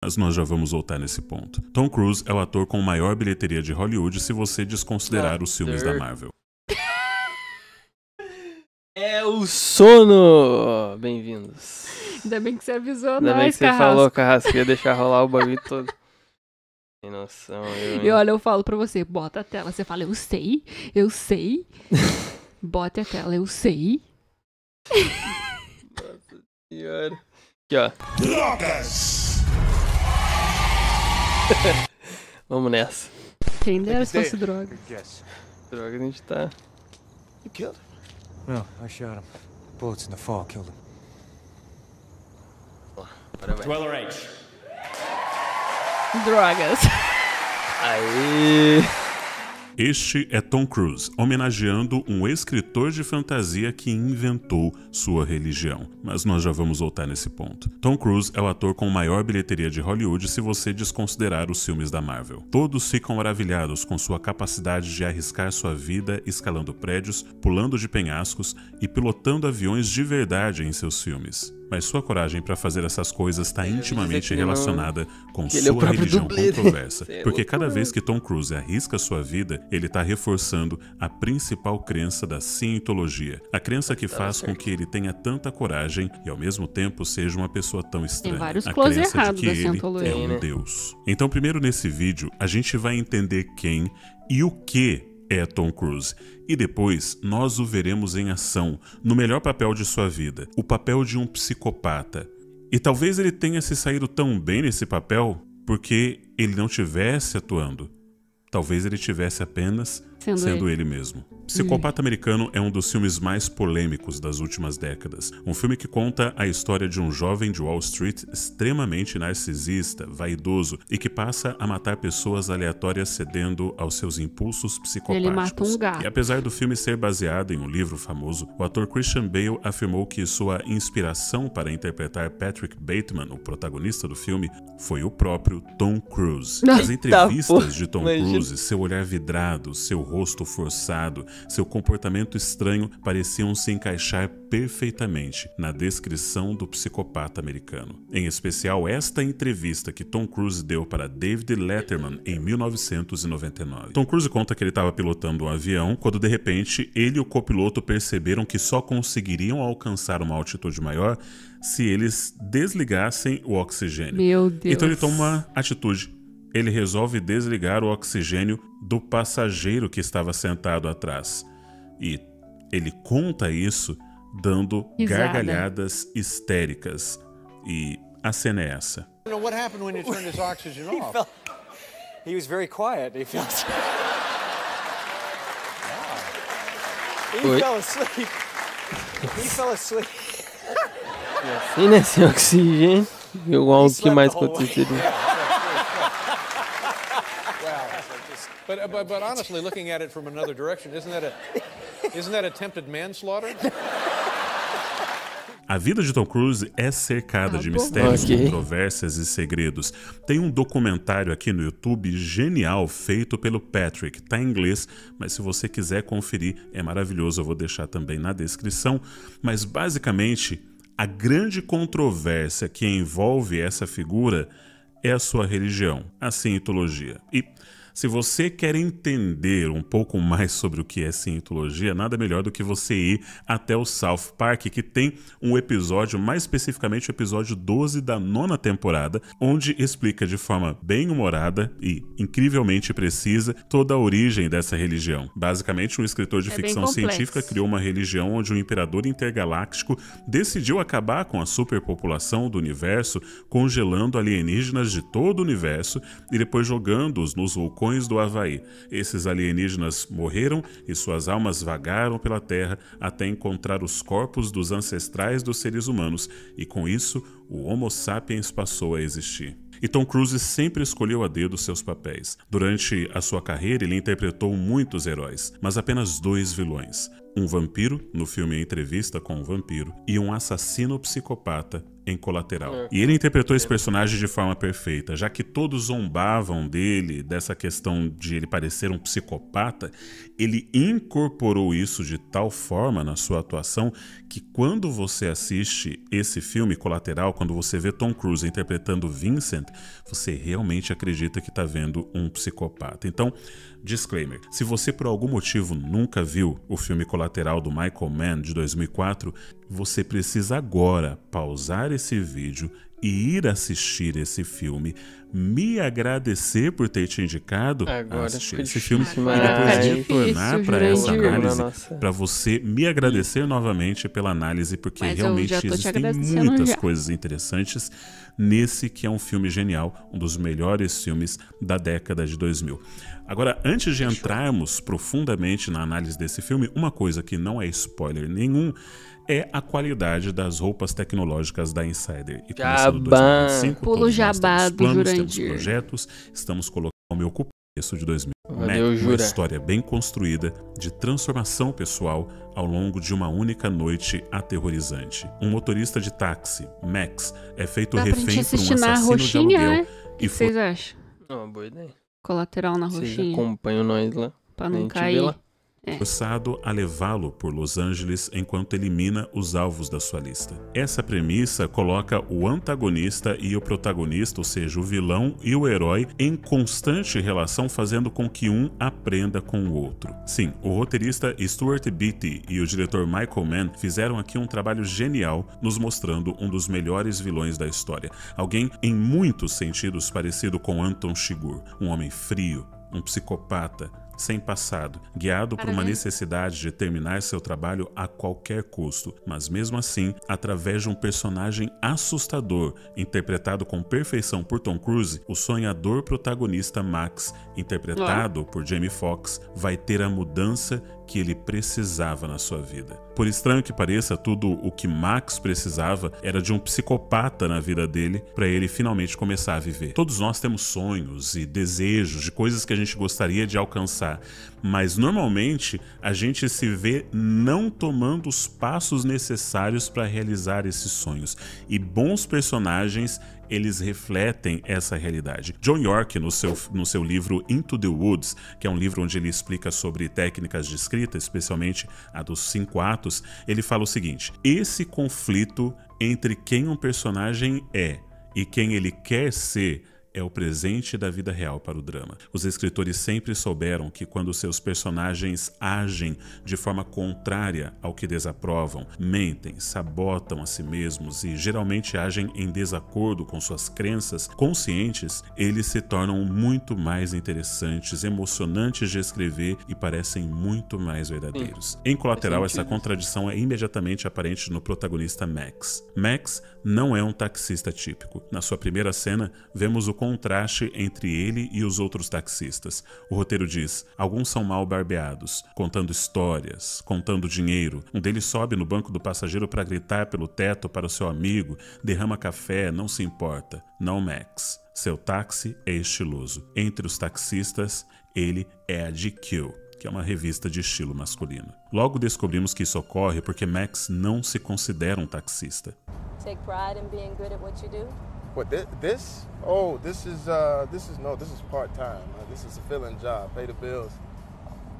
Mas nós já vamos voltar nesse ponto. Tom Cruise é o ator com maior bilheteria de Hollywood se você desconsiderar os filmes da Marvel. É o sono! Bem-vindos. Ainda bem que você avisou Ainda bem que você falou, Carrasco, que ia deixar rolar o bagulho todo. Sem noção, E olha, eu falo pra você, bota a tela. Você fala, eu sei. Bota a tela, eu sei. Nossa senhora. Aqui, ó. Drogas! Vamos nessa. Quem dera se fosse droga. Droga, a gente tá... You killed him? No, I shot him. Bullets in the fall killed him. Agora vai. Dweller H. Drogas. Aê! Este é Tom Cruise, homenageando um escritor de fantasia que inventou sua religião. Mas nós já vamos voltar nesse ponto. Tom Cruise é o ator com maior bilheteria de Hollywood se você desconsiderar os filmes da Marvel. Todos ficam maravilhados com sua capacidade de arriscar sua vida escalando prédios, pulando de penhascos e pilotando aviões de verdade em seus filmes. Mas sua coragem para fazer essas coisas está intimamente relacionada com sua religião controversa. Porque cada vez que Tom Cruise arrisca sua vida, ele está reforçando a principal crença da cientologia. A crença que faz com que ele tenha tanta coragem e ao mesmo tempo seja uma pessoa tão estranha. Tem vários a close crença de errados que da ele cientologia. é um deus. Então primeiro nesse vídeo, a gente vai entender quem e o que é Tom Cruise. E depois, nós o veremos em ação, no melhor papel de sua vida, o papel de um psicopata. E talvez ele tenha se saído tão bem nesse papel porque ele não tivesse atuando. Talvez ele tivesse apenas sendo ele mesmo. Psicopata Americano é um dos filmes mais polêmicos das últimas décadas. Um filme que conta a história de um jovem de Wall Street extremamente narcisista, vaidoso e que passa a matar pessoas aleatórias cedendo aos seus impulsos psicopáticos. Ele mata um gato. E apesar do filme ser baseado em um livro famoso, o ator Christian Bale afirmou que sua inspiração para interpretar Patrick Bateman, o protagonista do filme, foi o próprio Tom Cruise. As entrevistas de Tom Cruise, seu olhar vidrado, seu rosto forçado, seu comportamento estranho pareciam se encaixar perfeitamente na descrição do psicopata americano. Em especial esta entrevista que Tom Cruise deu para David Letterman em 1999. Tom Cruise conta que ele estava pilotando um avião quando de repente ele e o copiloto perceberam que só conseguiriam alcançar uma altitude maior se eles desligassem o oxigênio. Meu Deus. Então ele toma uma atitude. Ele resolve desligar o oxigênio do passageiro que estava sentado atrás. E ele conta isso dando gargalhadas histéricas. E a cena é essa. What happened when you turned his oxygen off? He was very quiet. He fell asleep. He fell asleep. E nesse oxigênio, igual o que mais aconteceria. But honestly, looking at it from another direction, isn't that attempted manslaughter? A vida de Tom Cruise é cercada de mistérios, controvérsias e segredos. Tem um documentário aqui no YouTube genial feito pelo Patrick. Tá em inglês, mas se você quiser conferir, é maravilhoso. Eu vou deixar também na descrição. Mas basicamente, a grande controvérsia que envolve essa figura é a sua religião, a cientologia. E se você quer entender um pouco mais sobre o que é cientologia, nada melhor do que você ir até o South Park, que tem um episódio, mais especificamente o episódio 12 da 9ª temporada, onde explica de forma bem humorada e incrivelmente precisa toda a origem dessa religião. Basicamente, um escritor de ficção científica criou uma religião onde o imperador intergaláctico decidiu acabar com a superpopulação do universo, congelando alienígenas de todo o universo e depois jogando-os nos vulcões do Havaí. Esses alienígenas morreram e suas almas vagaram pela Terra até encontrar os corpos dos ancestrais dos seres humanos e com isso o Homo sapiens passou a existir. E Tom Cruise sempre escolheu a dedo seus papéis. Durante a sua carreira ele interpretou muitos heróis, mas apenas 2 vilões. Um vampiro, no filme A Entrevista com o Vampiro, e um assassino psicopata em Colateral. E ele interpretou esse personagem de forma perfeita, já que todos zombavam dele, dessa questão de ele parecer um psicopata, ele incorporou isso de tal forma na sua atuação que quando você assiste esse filme Colateral, quando você vê Tom Cruise interpretando Vincent, você realmente acredita que está vendo um psicopata. Então, disclaimer, se você por algum motivo nunca viu o filme Colateral do Michael Mann de 2004, você precisa agora pausar esse vídeo e ir assistir esse filme, me agradecer por ter te indicado a assistir esse filme e depois retornar para essa análise, para você me agradecer novamente pela análise, porque realmente existem muitas coisas interessantes nesse que é um filme genial, um dos melhores filmes da década de 2000. Agora, antes de entrarmos profundamente na análise desse filme, uma coisa que não é spoiler nenhum é a qualidade das roupas tecnológicas da Insider. E começando 2025, pulo jabá do Jurandir. Temos projetos, estamos colocando o meu começo de 2000. Valeu, uma história bem construída de transformação pessoal ao longo de uma única noite aterrorizante. Um motorista de táxi, Max, é feito refém por um assassino de aluguel. Né? O que vocês acham? Uma boa ideia. Colateral na roxinha. Vocês acompanham nós lá. Pra não cair. Forçado a levá-lo por Los Angeles enquanto elimina os alvos da sua lista. Essa premissa coloca o antagonista e o protagonista, ou seja, o vilão e o herói, em constante relação, fazendo com que um aprenda com o outro. Sim, o roteirista Stuart Beattie e o diretor Michael Mann fizeram aqui um trabalho genial, nos mostrando um dos melhores vilões da história. Alguém em muitos sentidos parecido com Anton Chigurh, um homem frio, um psicopata, sem passado, guiado por uma necessidade de terminar seu trabalho a qualquer custo, mas mesmo assim, através de um personagem assustador, interpretado com perfeição por Tom Cruise, o sonhador protagonista Max, interpretado por Jamie Foxx, vai ter a mudança que ele precisava na sua vida. Por estranho que pareça, tudo o que Max precisava era de um psicopata na vida dele para ele finalmente começar a viver. Todos nós temos sonhos e desejos de coisas que a gente gostaria de alcançar, mas normalmente a gente se vê não tomando os passos necessários para realizar esses sonhos. E bons personagens, eles refletem essa realidade. John York, no seu livro Into the Woods, que é um livro onde ele explica sobre técnicas de escrita, especialmente a dos 5 atos, ele fala o seguinte: esse conflito entre quem um personagem é e quem ele quer ser é o presente da vida real para o drama. Os escritores sempre souberam que quando seus personagens agem de forma contrária ao que desaprovam, mentem, sabotam a si mesmos e geralmente agem em desacordo com suas crenças conscientes, eles se tornam muito mais interessantes, emocionantes de escrever e parecem muito mais verdadeiros. Em Colateral, essa contradição é imediatamente aparente no protagonista Max. Max não é um taxista típico. Na sua primeira cena, vemos o contraste entre ele e os outros taxistas. O roteiro diz: alguns são mal barbeados, contando histórias, contando dinheiro. Um deles sobe no banco do passageiro para gritar pelo teto para o seu amigo, derrama café, não se importa. Não Max. Seu táxi é estiloso. Entre os taxistas, ele é a GQ, que é uma revista de estilo masculino. Logo descobrimos que isso ocorre porque Max não se considera um taxista. Take pride in being good at what you do? What, this? Oh, this is part-time. This is a fill-in job, pay the bills.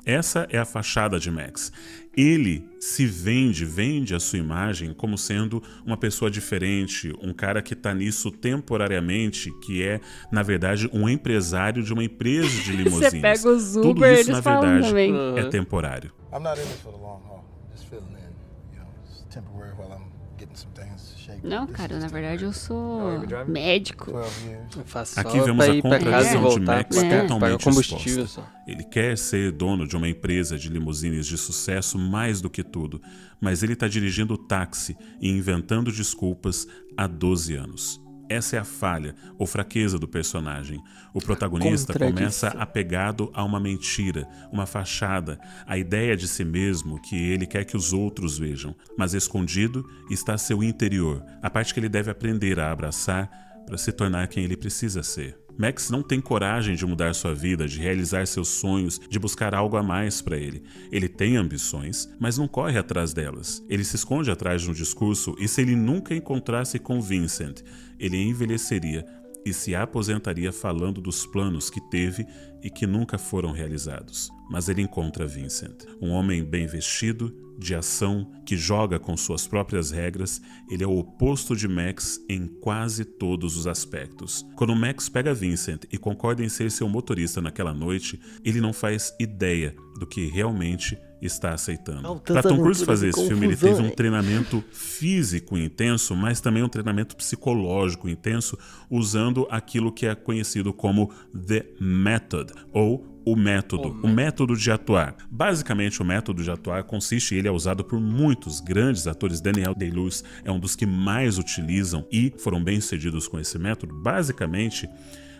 Essa é a fachada de Max. Ele se vende a sua imagem como sendo uma pessoa diferente, um cara que está nisso temporariamente, que é, na verdade, um empresário de uma empresa de limusines. Você pega os Uber, tudo isso, eles na falam verdade, também. é temporário. I'm not in this for the long haul. Just filling in, it's temporary while I'm getting some things shaken. Não, cara, na verdade eu sou médico. 12 years. Eu faço só Aqui vemos pra a ir pra casa e contradição de voltar Max pra pagar totalmente combustível exposta. só. Ele quer ser dono de uma empresa de limusines de sucesso mais do que tudo, mas ele está dirigindo o táxi e inventando desculpas há 12 anos. Essa é a falha ou fraqueza do personagem. O protagonista começa apegado a uma mentira, uma fachada, a ideia de si mesmo que ele quer que os outros vejam, mas escondido está seu interior, a parte que ele deve aprender a abraçar para se tornar quem ele precisa ser. Max não tem coragem de mudar sua vida, de realizar seus sonhos, de buscar algo a mais para ele. Ele tem ambições, mas não corre atrás delas. Ele se esconde atrás de um discurso e se ele nunca encontrasse com Vincent, ele envelheceria e se aposentaria falando dos planos que teve e que nunca foram realizados. Mas ele encontra Vincent, um homem bem vestido, de ação, que joga com suas próprias regras. Ele é o oposto de Max em quase todos os aspectos. Quando Max pega Vincent e concorda em ser seu motorista naquela noite, ele não faz ideia do que realmente está aceitando. Para Tom Cruise fazer esse filme, ele teve um treinamento físico intenso, mas também um treinamento psicológico intenso, usando aquilo que é conhecido como The Method, ou o método de atuar. Basicamente, o método de atuar consiste, ele é usado por muitos grandes atores. Daniel Day-Lewis é um dos que mais utilizam e foram bem-sucedidos com esse método. Basicamente,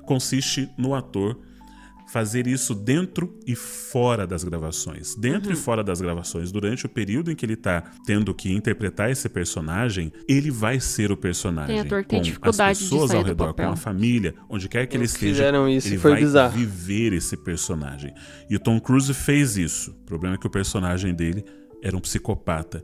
consiste no ator fazer isso dentro e fora das gravações. Dentro e fora das gravações, durante o período em que ele está tendo que interpretar esse personagem, ele vai ser o personagem. Tem ator que tem com as pessoas ao redor, com a família, onde quer que ele esteja, ele vai viver esse personagem. E o Tom Cruise fez isso. O problema é que o personagem dele era um psicopata.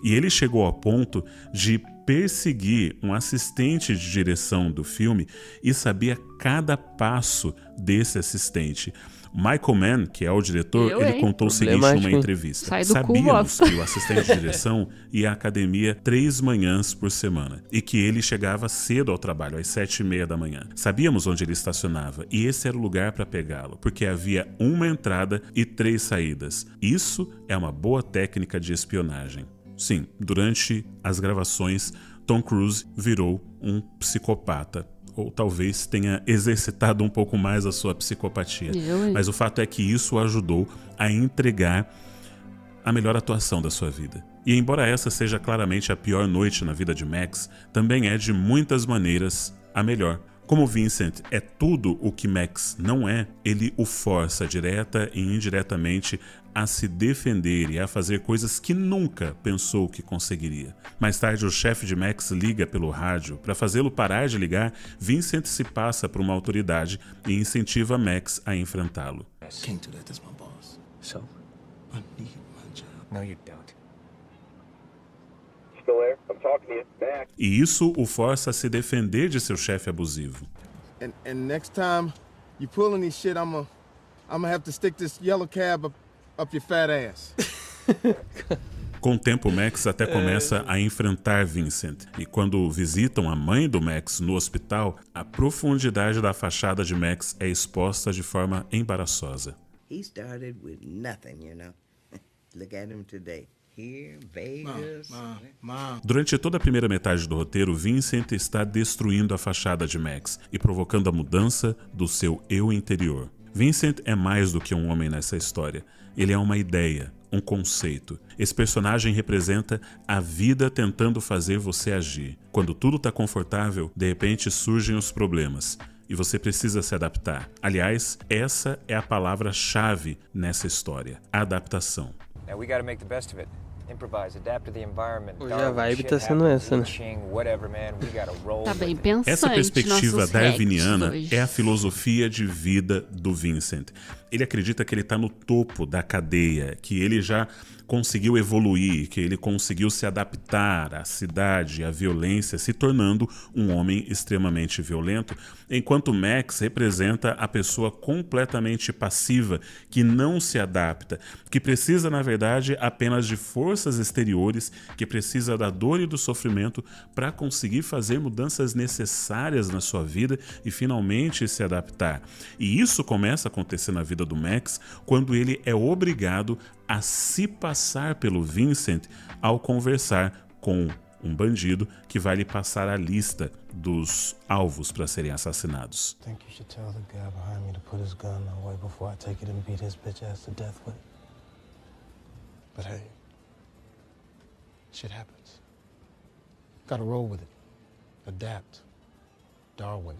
E ele chegou ao ponto de perseguir um assistente de direção do filme e sabia cada passo desse assistente. Michael Mann, que é o diretor, ele contou o seguinte numa entrevista: sabíamos que o assistente de direção ia à academia 3 manhãs por semana e que ele chegava cedo ao trabalho, às 7h30 da manhã. Sabíamos onde ele estacionava e esse era o lugar para pegá-lo, porque havia uma entrada e 3 saídas. Isso é uma boa técnica de espionagem. Sim, durante as gravações, Tom Cruise virou um psicopata. Ou talvez tenha exercitado um pouco mais a sua psicopatia. Mas o fato é que isso o ajudou a entregar a melhor atuação da sua vida. E embora essa seja claramente a pior noite na vida de Max, também é de muitas maneiras a melhor. Como Vincent é tudo o que Max não é, ele o força direta e indiretamente a se defender e a fazer coisas que nunca pensou que conseguiria. Mais tarde, o chefe de Max liga pelo rádio. Para fazê-lo parar de ligar, Vincent se passa por uma autoridade e incentiva Max a enfrentá-lo. E isso o força a se defender de seu chefe abusivo. And next time you pulling these shit, I'm gonna have to stick this yellow cab up your fat ass. Com o tempo, Max até começa a enfrentar Vincent. E quando visitam a mãe do Max no hospital, a profundidade da fachada de Max é exposta de forma embaraçosa. He started with nothing, you know. Look at him today. Here, Vegas. Durante toda a primeira metade do roteiro, Vincent está destruindo a fachada de Max e provocando a mudança do seu eu interior. Vincent é mais do que um homem nessa história. Ele é uma ideia, um conceito. Esse personagem representa a vida tentando fazer você agir. Quando tudo está confortável, de repente surgem os problemas. E você precisa se adaptar. Aliás, essa é a palavra-chave nessa história: adaptação. Now we gotta make the best of it. Improvise, adapt to the environment. Hoje a vibe tá sendo essa, né? Tá bem pensante. Essa perspectiva darwiniana é a filosofia de vida do Vincent. Ele acredita que ele está no topo da cadeia, que ele já conseguiu evoluir, que ele conseguiu se adaptar à cidade, à violência, se tornando um homem extremamente violento, enquanto Max representa a pessoa completamente passiva, que não se adapta, que precisa, na verdade, apenas de forças exteriores, que precisa da dor e do sofrimento para conseguir fazer mudanças necessárias na sua vida e finalmente se adaptar. E isso começa a acontecer na vida do Max quando ele é obrigado a se passar pelo Vincent ao conversar com um bandido que vai lhe passar a lista dos alvos para serem assassinados. Think you should tell the guy behind me to put his gun away before I take it and beat his bitch ass to death with it. But hey, shit happens. Gotta roll with it. Adapt. Darwin.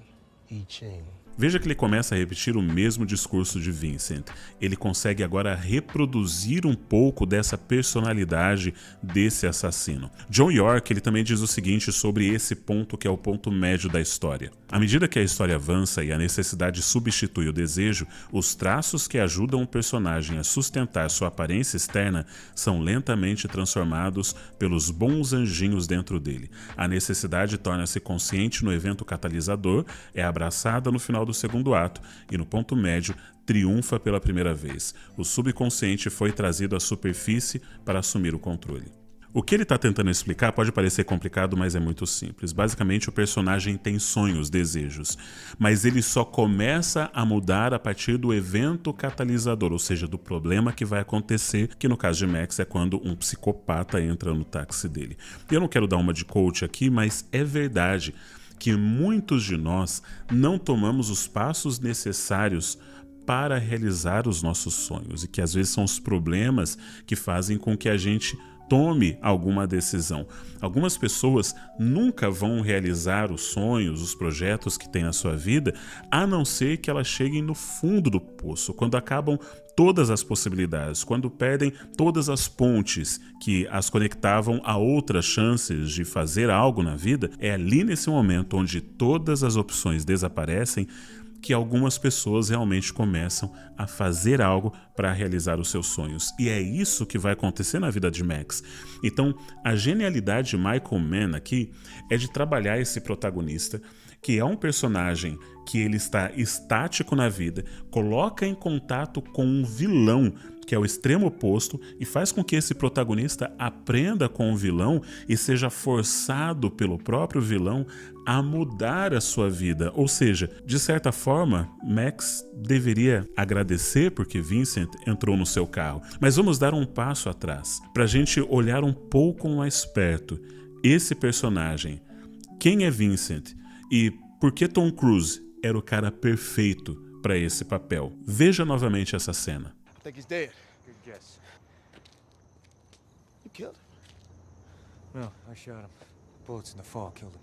I Ching. Veja que ele começa a repetir o mesmo discurso de Vincent. Ele consegue agora reproduzir um pouco dessa personalidade desse assassino. John York, ele também diz o seguinte sobre esse ponto que é o ponto médio da história. À medida que a história avança e a necessidade substitui o desejo, os traços que ajudam o personagem a sustentar sua aparência externa são lentamente transformados pelos bons anjinhos dentro dele. A necessidade torna-se consciente no evento catalisador, é abraçada no final do segundo ato e no ponto médio triunfa pela primeira vez. O subconsciente foi trazido à superfície para assumir o controle. O que ele está tentando explicar pode parecer complicado, mas é muito simples. Basicamente, o personagem tem sonhos, desejos, mas ele só começa a mudar a partir do evento catalisador, ou seja, do problema que vai acontecer, que no caso de Max é quando um psicopata entra no táxi dele. Eu não quero dar uma de coach aqui, mas é verdade que muitos de nós não tomamos os passos necessários para realizar os nossos sonhos e que às vezes são os problemas que fazem com que a gente tome alguma decisão. Algumas pessoas nunca vão realizar os sonhos, os projetos que têm na sua vida, a não ser que elas cheguem no fundo do poço, quando acabam todas as possibilidades, quando perdem todas as pontes que as conectavam a outras chances de fazer algo na vida. É ali nesse momento onde todas as opções desaparecem que algumas pessoas realmente começam a fazer algo para realizar os seus sonhos. E é isso que vai acontecer na vida de Max. Então, a genialidade de Michael Mann aqui é de trabalhar esse protagonista, que é um personagem que ele está estático na vida, coloca em contato com um vilão que é o extremo oposto e faz com que esse protagonista aprenda com o vilão e seja forçado pelo próprio vilão a mudar a sua vida. Ou seja, de certa forma, Max deveria agradecer porque Vincent entrou no seu carro. Mas vamos dar um passo atrás, para a gente olhar um pouco mais perto. Esse personagem, quem é Vincent e por que Tom Cruise era o cara perfeito para esse papel? Veja novamente essa cena. I think he's dead. Good guess. You killed him? No, I shot him. Bullets in the fall killed him.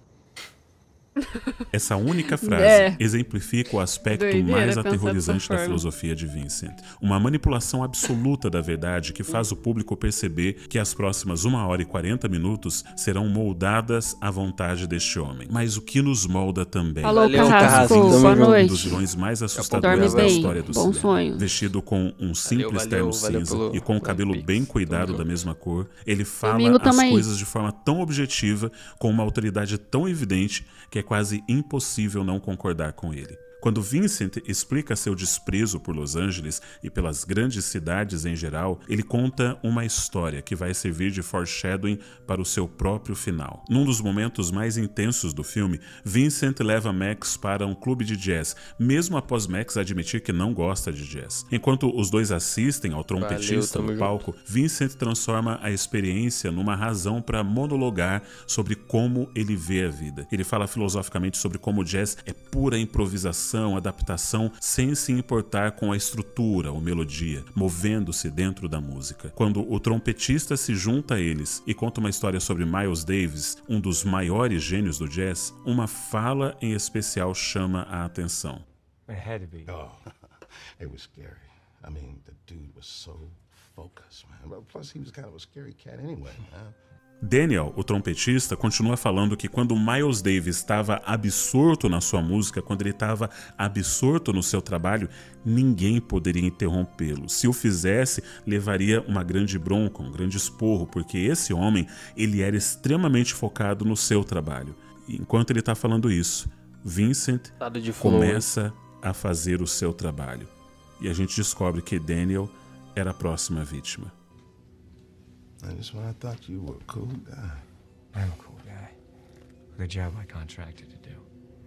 Essa única frase exemplifica o aspecto mais Doideira, aterrorizante da forma. filosofia de Vincent. Uma manipulação absoluta da verdade que faz o público perceber que as próximas 1 hora e 40 minutos serão moldadas à vontade deste homem. Mas o que nos molda também? Falou, Valeu, Carrasco. Carrasco. Boa Um noite. dos vilões mais Dorme assustadores da bem. história do Bom cinema. sonho. Vestido com um simples valeu terno cinza pelo e com o cabelo Pix. bem cuidado Tamo da junto. mesma cor, ele fala Domingo as também. coisas de forma tão objetiva, com uma autoridade tão evidente, que é quase impossível não concordar com ele. Quando Vincent explica seu desprezo por Los Angeles e pelas grandes cidades em geral, ele conta uma história que vai servir de foreshadowing para o seu próprio final. Num dos momentos mais intensos do filme, Vincent leva Max para um clube de jazz, mesmo após Max admitir que não gosta de jazz. Enquanto os dois assistem ao trompetista Valeu, no tamo palco, Vincent transforma a experiência numa razão para monologar sobre como ele vê a vida. Ele fala filosoficamente sobre como o jazz é pura improvisação, adaptação, sem se importar com a estrutura ou melodia, movendo-se dentro da música. Quando o trompetista se junta a eles e conta uma história sobre Miles Davis, um dos maiores gênios do jazz, uma fala em especial chama a atenção. It had to be. Oh, it was scary. I mean, the dude was so focused, man. But plus, he was kind of a scary cat anyway, man. Daniel, o trompetista, continua falando que quando Miles Davis estava absorto na sua música, quando ele estava absorto no seu trabalho, ninguém poderia interrompê-lo. Se o fizesse, levaria uma grande bronca, um grande esporro, porque esse homem, ele era extremamente focado no seu trabalho. E enquanto ele está falando isso, Vincent começa a fazer o seu trabalho. E a gente descobre que Daniel era a próxima vítima. And just when I thought you were a cool guy. I'm a cool guy. The job I contracted to do.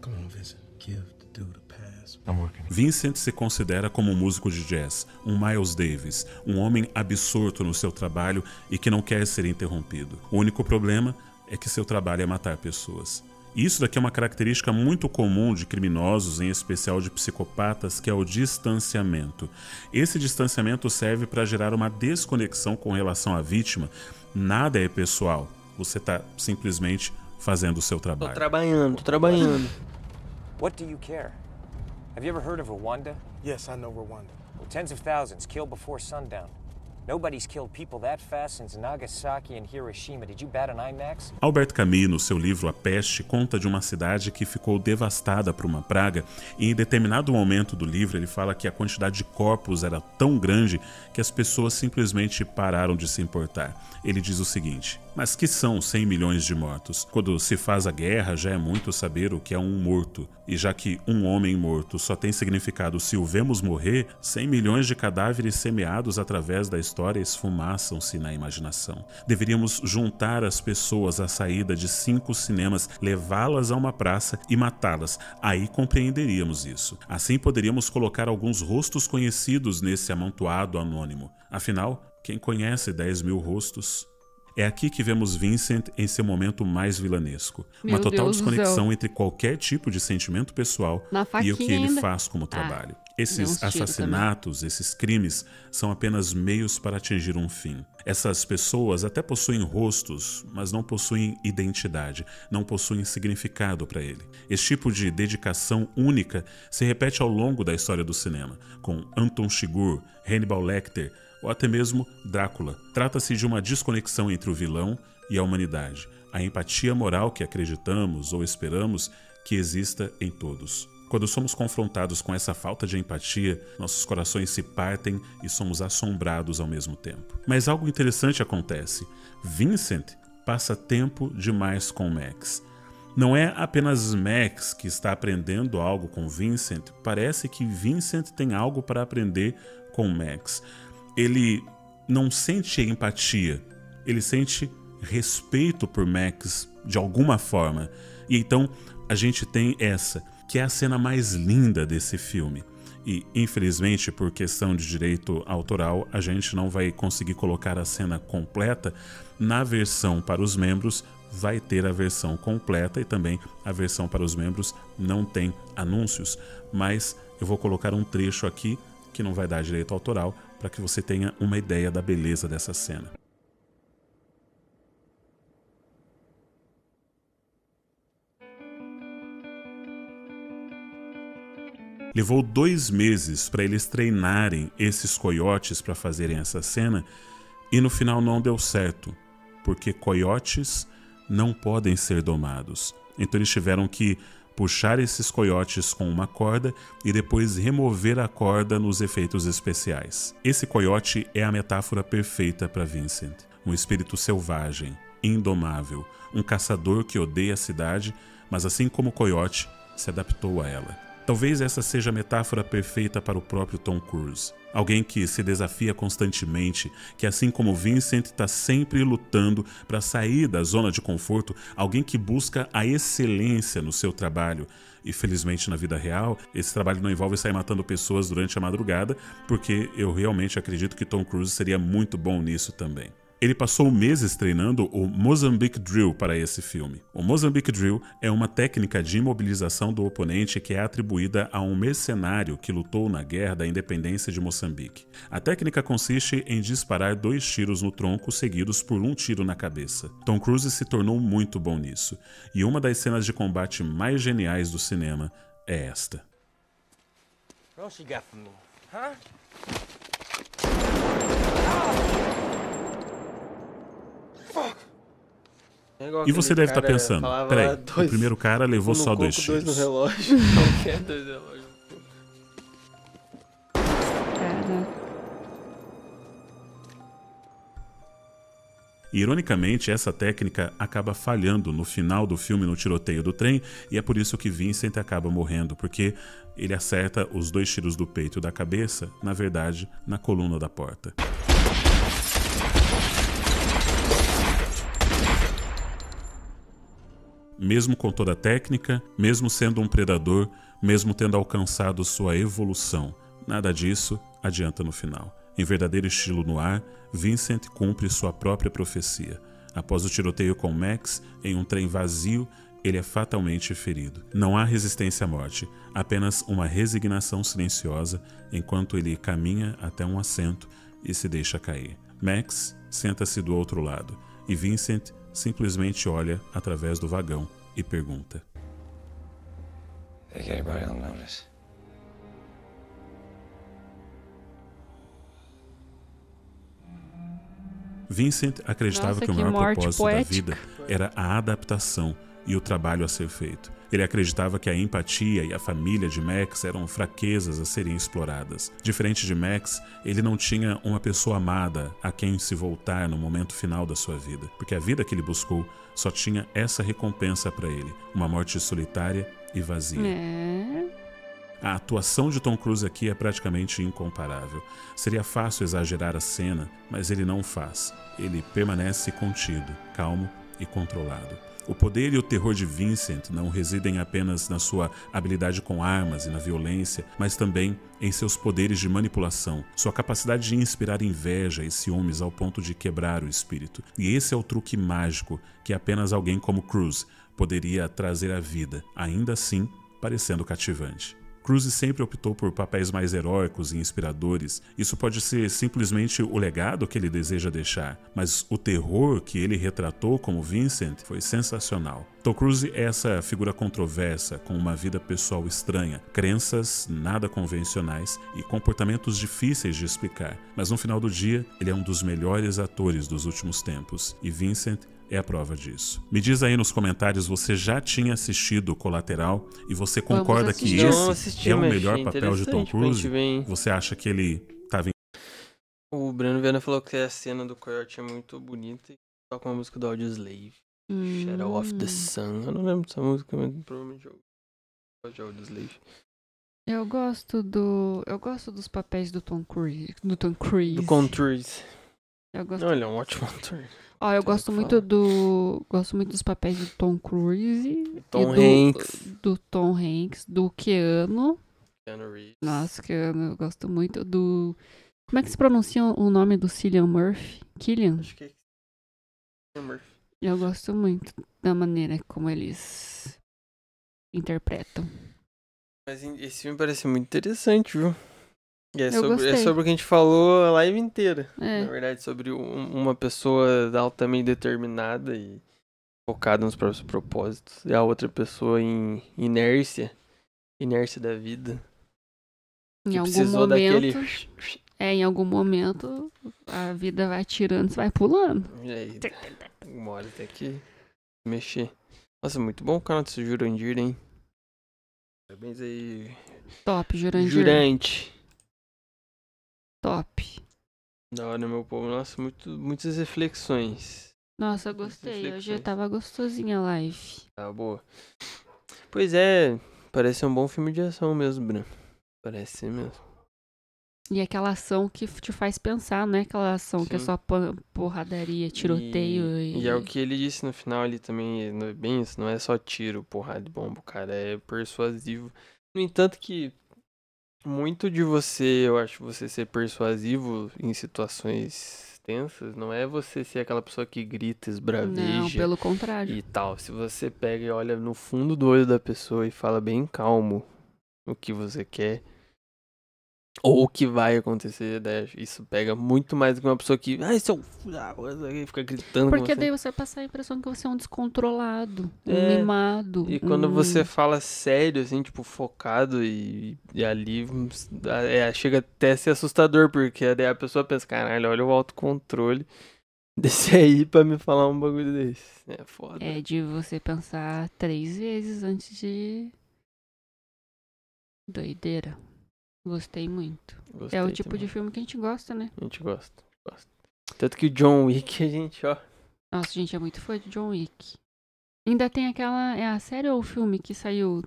Come on, Vincent. Give the dude a pass. I'm working. Vincent se considera como um músico de jazz, um Miles Davis, um homem absorto no seu trabalho e que não quer ser interrompido. O único problema é que seu trabalho é matar pessoas. Isso daqui é uma característica muito comum de criminosos, em especial de psicopatas, que é o distanciamento. Esse distanciamento serve para gerar uma desconexão com relação à vítima. Nada é pessoal, você está simplesmente fazendo o seu trabalho. Tô trabalhando. What do you care? Have you ever heard of Rwanda? Yes, I know Rwanda. Well, tens of thousands killed before sundown. Nobody's killed people that fast since Nagasaki and Hiroshima. Did you bat an eye, Max? Albert Camus, no seu livro A Peste, conta de uma cidade que ficou devastada por uma praga e em determinado momento do livro ele fala que a quantidade de corpos era tão grande que as pessoas simplesmente pararam de se importar. Ele diz o seguinte: mas que são 100 milhões de mortos? Quando se faz a guerra já é muito saber o que é um morto. E já que um homem morto só tem significado se o vemos morrer, 100 milhões de cadáveres semeados através da história esfumaçam-se na imaginação. Deveríamos juntar as pessoas à saída de 5 cinemas, levá-las a uma praça e matá-las. Aí compreenderíamos isso. Assim poderíamos colocar alguns rostos conhecidos nesse amontoado anônimo. Afinal, quem conhece 10 mil rostos? É aqui que vemos Vincent em seu momento mais vilanesco. Uma total desconexão entre qualquer tipo de sentimento pessoal e o que ele faz como trabalho. Esses assassinatos, esses crimes, são apenas meios para atingir um fim. Essas pessoas até possuem rostos, mas não possuem identidade, não possuem significado para ele. Esse tipo de dedicação única se repete ao longo da história do cinema, com Anton Chigurh, Hannibal Lecter, ou até mesmo Drácula. Trata-se de uma desconexão entre o vilão e a humanidade, a empatia moral que acreditamos ou esperamos que exista em todos. Quando somos confrontados com essa falta de empatia, nossos corações se partem e somos assombrados ao mesmo tempo. Mas algo interessante acontece. Vincent passa tempo demais com Max. Não é apenas Max que está aprendendo algo com Vincent, parece que Vincent tem algo para aprender com Max. Ele não sente empatia, ele sente respeito por Max de alguma forma. E então a gente tem essa, que é a cena mais linda desse filme. E, infelizmente, por questão de direito autoral, a gente não vai conseguir colocar a cena completa. Na versão para os membros, vai ter a versão completa e também a versão para os membros não tem anúncios. Mas eu vou colocar um trecho aqui que não vai dar direito autoral para que você tenha uma ideia da beleza dessa cena. Levou 2 meses para eles treinarem esses coiotes para fazerem essa cena e no final não deu certo, porque coiotes não podem ser domados. Então eles tiveram que puxar esses coiotes com uma corda e depois remover a corda nos efeitos especiais. Esse coiote é a metáfora perfeita para Vincent. Um espírito selvagem, indomável, um caçador que odeia a cidade, mas assim como o coiote, se adaptou a ela. Talvez essa seja a metáfora perfeita para o próprio Tom Cruise. Alguém que se desafia constantemente, que assim como Vincent está sempre lutando para sair da zona de conforto, alguém que busca a excelência no seu trabalho. E felizmente na vida real, esse trabalho não envolve sair matando pessoas durante a madrugada, porque eu realmente acredito que Tom Cruise seria muito bom nisso também. Ele passou meses treinando o Mozambique Drill para esse filme. O Mozambique Drill é uma técnica de imobilização do oponente que é atribuída a um mercenário que lutou na Guerra da Independência de Moçambique. A técnica consiste em disparar 2 tiros no tronco seguidos por 1 tiro na cabeça. Tom Cruise se tornou muito bom nisso, e uma das cenas de combate mais geniais do cinema é esta. What else you got for me? Huh? E você deve estar pensando, peraí, o primeiro cara levou só 2 tiros. 2 no relógio. Não quer 2 relógios. Ironicamente, essa técnica acaba falhando no final do filme no tiroteio do trem, e é por isso que Vincent acaba morrendo, porque ele acerta os 2 tiros do peito e da cabeça, na verdade, na coluna da porta. Mesmo com toda a técnica, mesmo sendo um predador, mesmo tendo alcançado sua evolução, nada disso adianta no final. Em verdadeiro estilo noir, Vincent cumpre sua própria profecia. Após o tiroteio com Max, em um trem vazio, ele é fatalmente ferido. Não há resistência à morte, apenas uma resignação silenciosa enquanto ele caminha até um assento e se deixa cair. Max senta-se do outro lado e Vincent simplesmente olha através do vagão e pergunta: Think anybody will notice? Vincent acreditava que o maior propósito da vida era a adaptação e o trabalho a ser feito. Ele acreditava que a empatia e a família de Max eram fraquezas a serem exploradas. Diferente de Max, ele não tinha uma pessoa amada a quem se voltar no momento final da sua vida, porque a vida que ele buscou só tinha essa recompensa para ele, uma morte solitária e vazia. A atuação de Tom Cruise aqui é praticamente incomparável. Seria fácil exagerar a cena, mas ele não faz. Ele permanece contido, calmo e controlado. O poder e o terror de Vincent não residem apenas na sua habilidade com armas e na violência, mas também em seus poderes de manipulação, sua capacidade de inspirar inveja e ciúmes ao ponto de quebrar o espírito. E esse é o truque mágico que apenas alguém como Cruise poderia trazer à vida, ainda assim parecendo cativante. Cruise sempre optou por papéis mais heróicos e inspiradores. Isso pode ser simplesmente o legado que ele deseja deixar, mas o terror que ele retratou como Vincent foi sensacional. Tom Cruise é essa figura controversa, com uma vida pessoal estranha, crenças nada convencionais e comportamentos difíceis de explicar. Mas no final do dia, ele é um dos melhores atores dos últimos tempos, e Vincent é a prova disso. Me diz aí nos comentários, você já tinha assistido Colateral e você concorda que esse é o melhor papel de Tom Cruise? Você acha que ele estava... O Breno Viana falou que a cena do coiote é muito bonita e toca uma música do Audioslave, Shadow of the Sun. Eu não lembro dessa música, mas provavelmente eu gosto de Audioslave. Eu gosto dos papéis do Tom Cruise. Do Tom Cruise. Não, ele é um ótimo ator. Ó, eu gosto muito dos papéis do Tom Cruise, do Tom Hanks, do Keanu Reeves. Nossa, Keanu, eu gosto muito do... Como é que se pronuncia o nome do Cillian Murphy? Cillian? Acho que é Cillian Murphy. Eu gosto muito da maneira como eles interpretam. Mas esse filme parece muito interessante, viu? E é gostei. sobre o que a gente falou a live inteira. Na verdade, sobre uma pessoa altamente determinada e focada nos próprios propósitos. E a outra pessoa em inércia da vida. Em algum momento, a vida vai tirando, você vai pulando. E aí, uma hora tem que mexer. Nossa, muito bom o canal desse Jurandir, hein? Parabéns aí. Top, Jurandir. Jurante. Top. Da hora, meu povo. Nossa, muitas reflexões. Nossa, eu gostei. Hoje tava gostosinha a live. Tá boa. Pois é, parece um bom filme de ação mesmo, Bruno. Parece ser mesmo. E aquela ação que te faz pensar, não é aquela ação que é só porradaria, tiroteio e é o que ele disse no final ali também, bem isso, não é só tiro, porrada e bomba, cara, é persuasivo. No entanto que muito de você, eu acho, você ser persuasivo em situações tensas, não é você ser aquela pessoa que grita, esbraveja. Não, pelo contrário. E tal. Se você pega e olha no fundo do olho da pessoa e fala bem calmo o que você quer, ou o que vai acontecer, né? Isso pega muito mais do que uma pessoa que... Ai, seu... fica gritando. Porque daí você passa a impressão que você é um descontrolado, um mimado. E quando você fala sério, assim, tipo, focado e ali chega até a ser assustador, porque daí a pessoa pensa, caralho, olha o autocontrole desse aí pra me falar um bagulho desse. É foda. É de você pensar 3 vezes antes de... Doideira. Gostei muito. Gostei é o tipo também de filme que a gente gosta, né? A gente gosta. Tanto que o John Wick, a gente, ó... Nossa, gente, é muito fã de John Wick. Ainda tem aquela... É a série ou o filme que saiu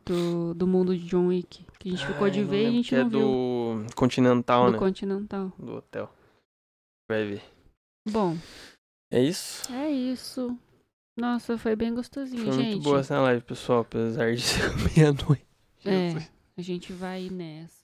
do mundo de John Wick? Que a gente ficou de ver e a gente não viu. Do Continental, né? Do Continental. Do hotel. Vai ver. Bom. É isso? É isso. Nossa, foi bem gostosinho, gente. Foi muito boa essa live, pessoal, apesar de ser meia-noite. A gente vai nessa.